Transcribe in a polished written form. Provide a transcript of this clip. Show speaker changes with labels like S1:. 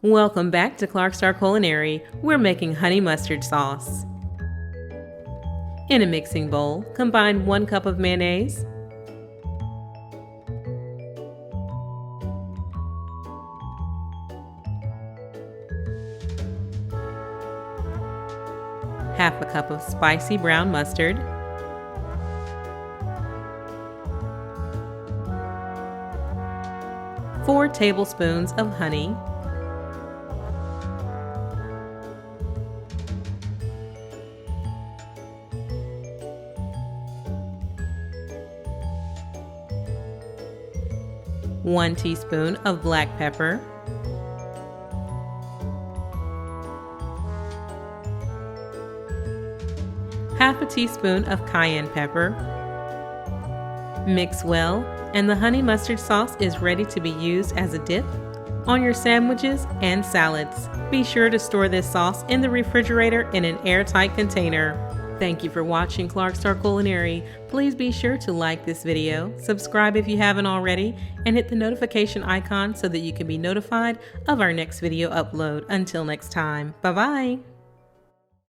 S1: Welcome back to Clarkstar Culinary. We're making honey mustard sauce. In a mixing bowl, combine 1 cup of mayonnaise, half a cup of spicy brown mustard, four tablespoons of honey, one teaspoon of black pepper, half a teaspoon of cayenne pepper. Mix well, and the honey mustard sauce is ready to be used as a dip on your sandwiches and salads. Be sure to store this sauce in the refrigerator in an airtight container. Thank you for watching Clarkstar Culinary. Please be sure to like this video, subscribe if you haven't already, and hit the notification icon so that you can be notified of our next video upload. Until next time, bye-bye.